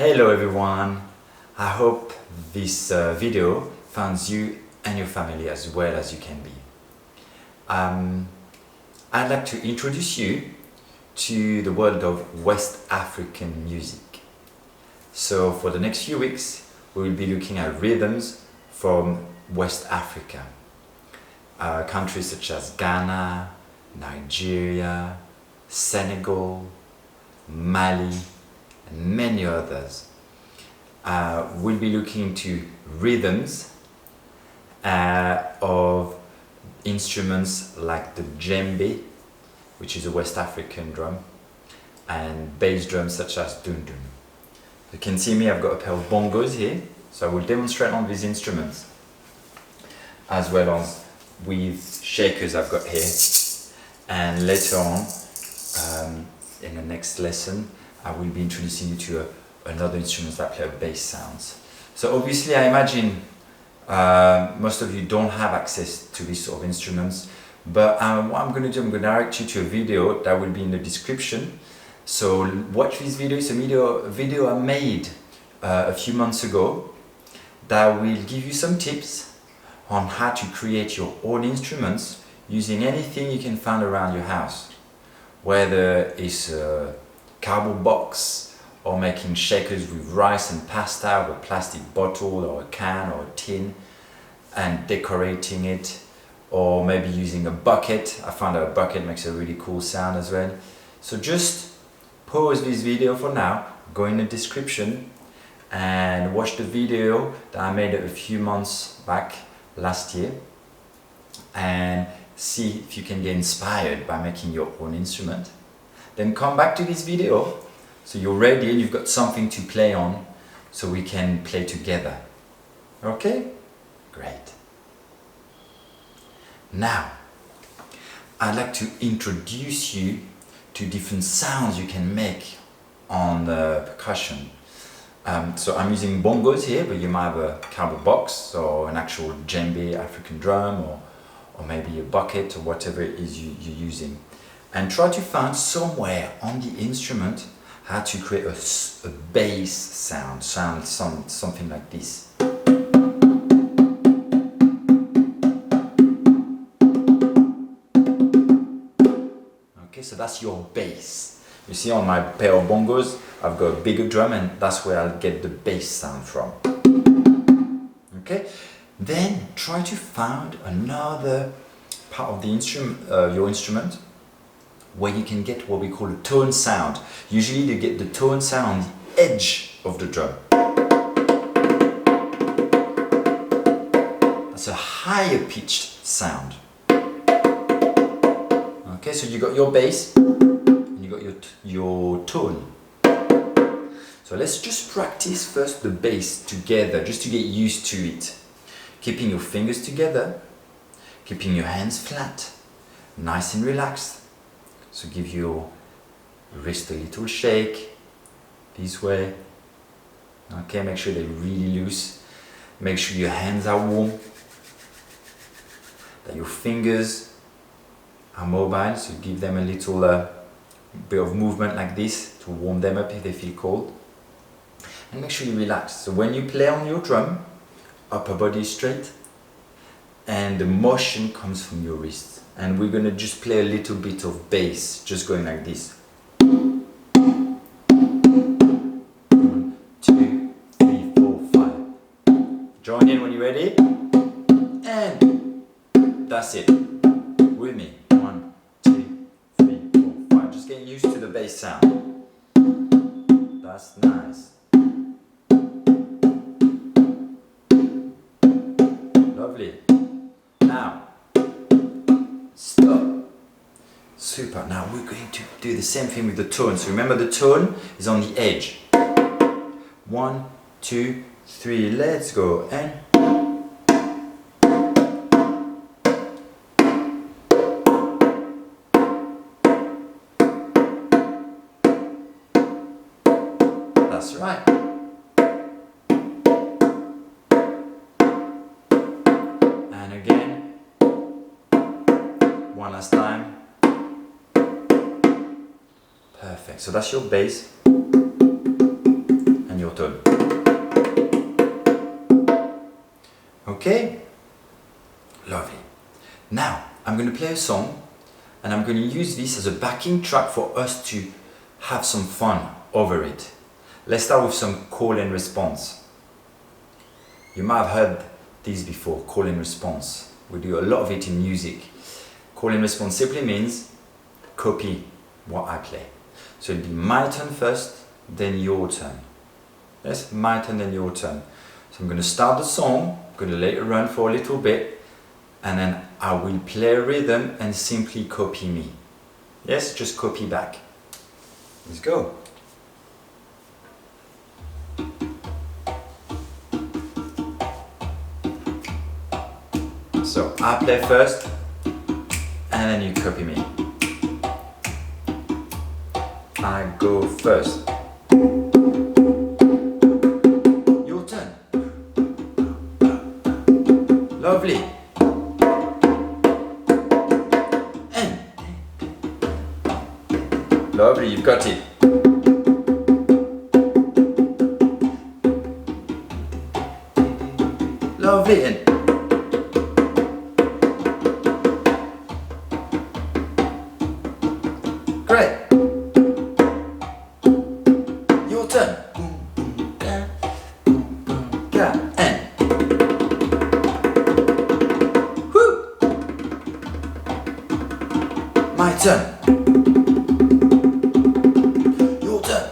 Hello everyone! I hope this video finds you and your family as well as you can be. I'd like to introduce you to the world of West African music. So for the next few weeks we will be looking at rhythms from West Africa. Countries such as Ghana, Nigeria, Senegal, Mali, and many others. We'll be looking into rhythms of instruments like the djembe, which is a West African drum, and bass drums such as dundun. You can see me, I've got a pair of bongos here, so I will demonstrate on these instruments, as well as with shakers I've got here. And later on, in the next lesson, I will be introducing you to another instrument that play bass sounds. So obviously I imagine most of you don't have access to these sort of instruments, but what I'm going to do, I'm going to direct you to a video that will be in the description. So watch this video. It's a video I made a few months ago that will give you some tips on how to create your own instruments using anything you can find around your house, whether it's a cardboard box or making shakers with rice and pasta with a plastic bottle or a can or a tin and decorating it, or maybe using a bucket. I found that a bucket makes a really cool sound as well. So just pause this video for now, go in the description and watch the video that I made a few months back last year and see if you can get inspired by making your own instrument. Then come back to this video so you're ready and you've got something to play on so we can play together. Okay? Great. Now, I'd like to introduce you to different sounds you can make on the percussion. So I'm using bongos here, but you might have a cardboard box or an actual djembe African drum, or maybe a bucket or whatever it is you're using. And try to find somewhere on the instrument how to create a bass sound, something like this. Okay, so that's your bass. You see on my pair of bongos, I've got a bigger drum and that's where I'll get the bass sound from. Okay, then try to find another part of the instrument, your instrument, where you can get what we call a tone sound. Usually you get the tone sound on the edge of the drum. That's a higher pitched sound. Okay, so you got your bass and you got your tone. So let's just practice first the bass together, just to get used to it. Keeping your fingers together, keeping your hands flat, nice and relaxed. So give your wrist a little shake this way. Okay, make sure they're really loose. Make sure your hands are warm, that your fingers are mobile, so give them a little bit of movement like this to warm them up if they feel cold. And make sure you relax. So when you play on your drum, upper body is straight and the motion comes from your wrist. And we're going to just play a little bit of bass, just going like this. 1, 2, 3, 4, 5. Join in when you're ready. And that's it. With me. 1, 2, 3, 4, 5. Just getting used to the bass sound. That's nice. Lovely. Now, stop. Super. Now we're going to do the same thing with the tone. So remember, the tone is on the edge. 1, 2, 3, let's go. And that's right. And again. One last time. Perfect. So that's your bass and your Okay? Lovely. Now, I'm going to play a song and I'm going to use this as a backing track for us to have some fun over it. Let's start with some call and response. You might have heard these before, call and response. We do a lot of it in music. Call and response simply means copy what I play. So it'll be my turn first, then your turn. Yes, my turn, then your turn. So I'm going to start the song, I'm going to let it run for a little bit, and then I will play a rhythm and simply copy me. Yes, just copy back. Let's go. So I play first, and then you copy me. I go first. Your turn. Lovely. And lovely, you've got it. Lovely. And great. Your turn. And whoo. My turn. Your turn.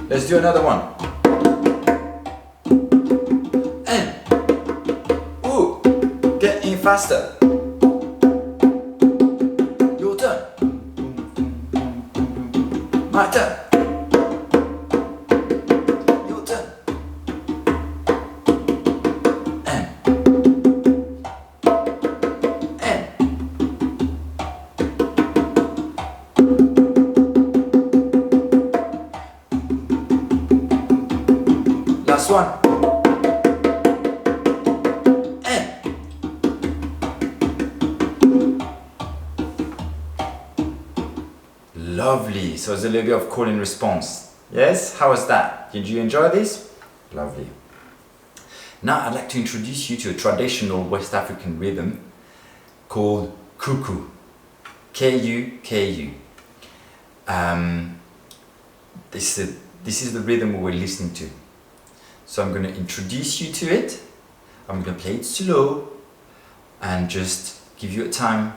Let's do another one. And ooh, getting faster. Your turn. My turn. Your turn. And last one. And lovely. So it's a little bit of call and response. Yes? How was that? Did you enjoy this? Lovely. Now I'd like to introduce you to a traditional West African rhythm called Kuku. K-U-K-U. This is the rhythm we're listening to. So I'm going to introduce you to it. I'm going to play it slow and just give you some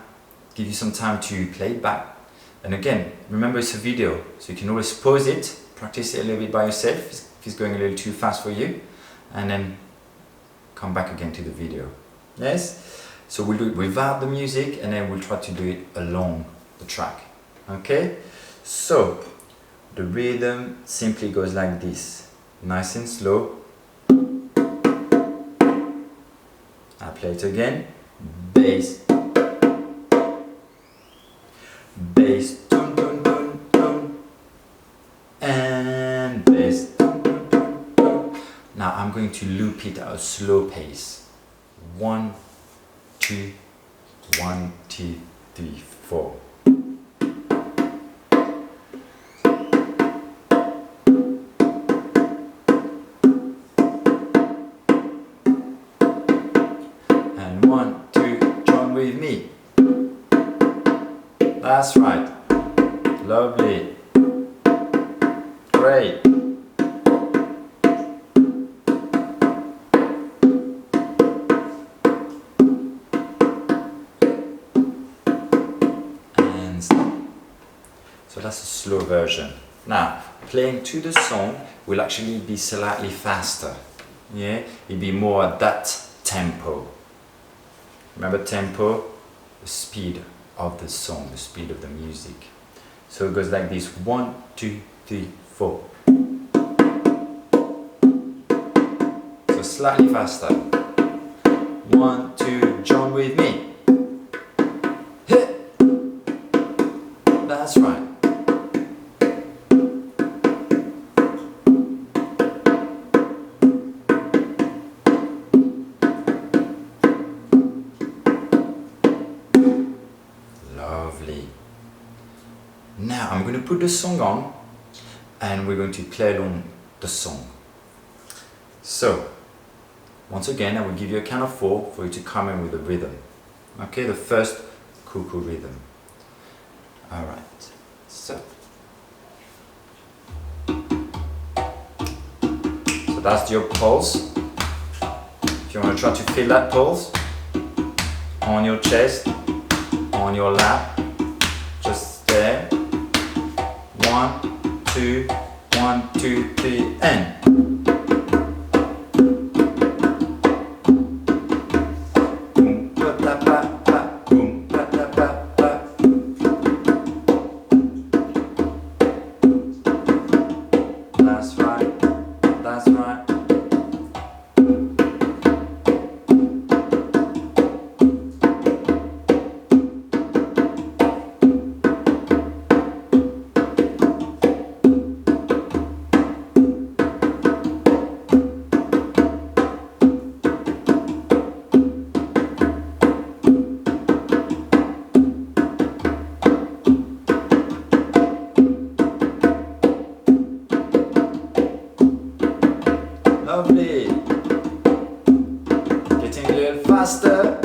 time to play it back. And again, remember it's a video, so you can always pause it, practice it a little bit by yourself if it's going a little too fast for you, and then come back again to the video. Yes? So we'll do it without the music and then we'll try to do it along the track. Okay? So the rhythm simply goes like this, nice and slow. I play it again. Bass, bass, dun, dun, dun, dun, and bass, dun, dun, dun, dun. Now I'm going to loop it at a slow pace. 1, 2, 1, 2, 3, 4. And 1, 2, join with me. That's right. Lovely. Great. And stop. So that's a slow version. Now, playing to the song will actually be slightly faster. Yeah, it'll be more at that tempo. Remember tempo? The speed of the song, the speed of the music. So it goes like this: 1, 2, 3, 4. So slightly faster. 1, 2, join with me. Hit. That's right. Lovely. Now I'm going to put the song on and we're going to play along the song. So Once again, I will give you a count of 4 for you to come in with a rhythm. Okay, the first Kuku rhythm. Alright, so that's your pulse. If you want to try to feel that pulse on your chest, on your lap, just there. 1, 2, 1, 2, 3, and that's right, that's right. Lovely. Getting a little faster.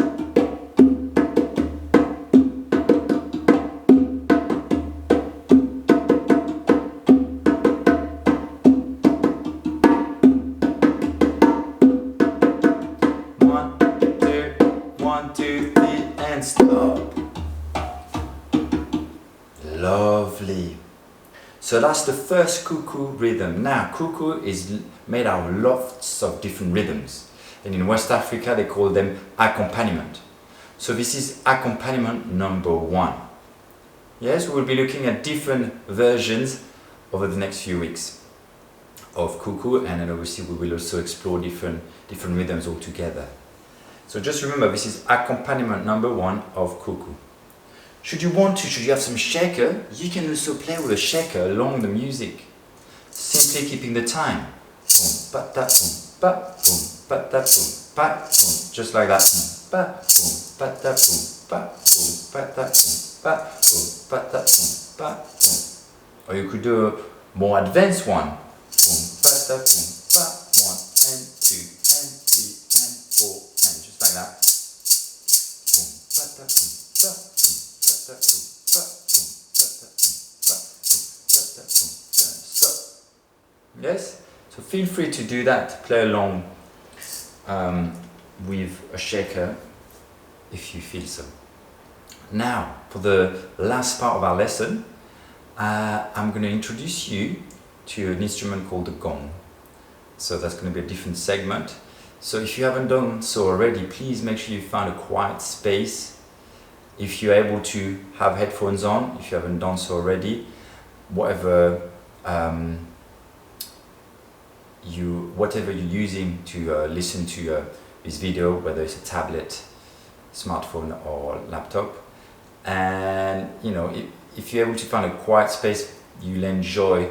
One, two, three, and stop. Lovely. So that's the first Kuku rhythm. Now, Kuku is made out of lots of different rhythms. And in West Africa, they call them accompaniment. So this is accompaniment number 1. Yes, we will be looking at different versions over the next few weeks of Kuku, and then obviously we will also explore different rhythms altogether. So just remember, this is accompaniment number 1 of Kuku. Should you have some shaker, you can also play with a shaker along the music, simply keeping the time. Boom, ba da boom, ba boom, ba da boom, ba boom, just like that. Ba boom, ba da boom, ba boom, ba da boom, ba boom, ba da boom, ba boom. Or you could do a more advanced one. Boom, ba da boom, ba 1 and 2 and 3 and 4 and just like that. Boom, ba da boom, ba boom. Yes, so feel free to do that, play along with a shaker if you feel so. Now, for the last part of our lesson, I'm going to introduce you to an instrument called the gong. So that's going to be a different segment. So if you haven't done so already, please make sure you find a quiet space. If you're able to have headphones on, if you haven't done so already, whatever you're using to listen to this video, whether it's a tablet, smartphone or laptop, and if you're able to find a quiet space, you'll enjoy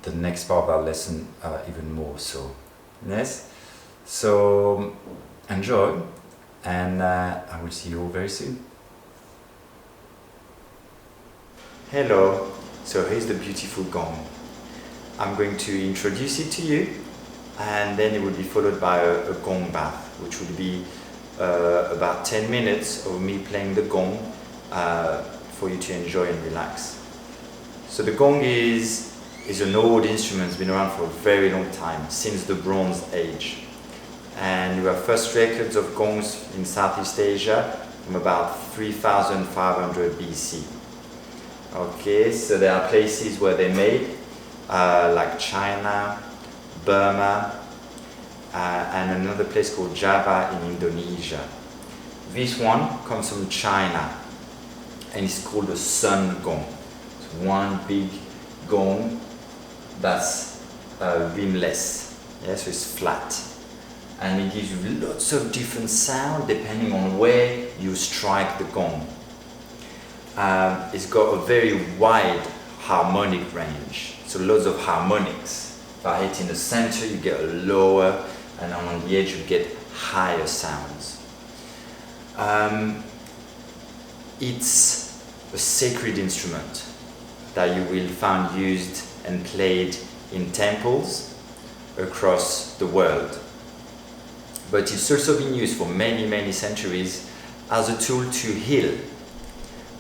the next part of our lesson even more so. Yes, so enjoy, and I will see you all very soon. Hello, so here's the beautiful gong. I'm going to introduce it to you, and then it will be followed by a Gongbath, which will be about 10 minutes of me playing the gong for you to enjoy and relax. So the gong is an old instrument, it's been around for a very long time, since the Bronze Age. And we have first records of gongs in Southeast Asia from about 3500 BC. Okay, so there are places where they made, like China, Burma, and another place called Java in Indonesia. This one comes from China, and it's called the sun gong. It's one big gong that's rimless, yeah, so it's flat. And it gives you lots of different sound depending on where you strike the gong. It's got a very wide harmonic range, so loads of harmonics. If I hit in the center, you get a lower, and on the edge you get higher sounds. It's a sacred instrument that you will find used and played in temples across the world. but it's also been used for many centuries as a tool to heal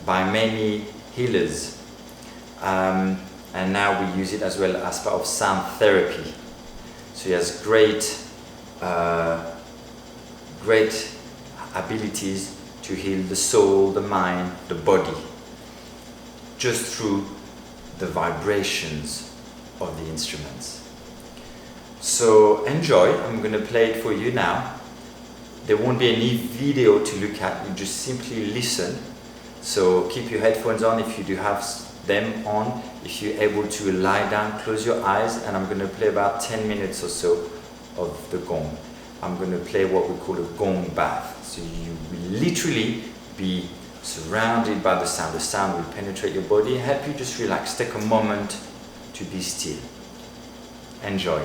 by many healers. And now we use it as well as part of sound therapy. So it has great abilities to heal the soul, the mind, the body, just through the vibrations of the instruments. So enjoy. I'm going to play it for you now. There won't be any video to look at, you just simply listen. So keep your headphones on if you do have them on. If you're able to lie down, close your eyes, and I'm going to play about 10 minutes or so of the gong. I'm going to play what we call a Gongbath. So you will literally be surrounded by the sound. The sound will penetrate your body and help you just relax. Take a moment to be still. Enjoy.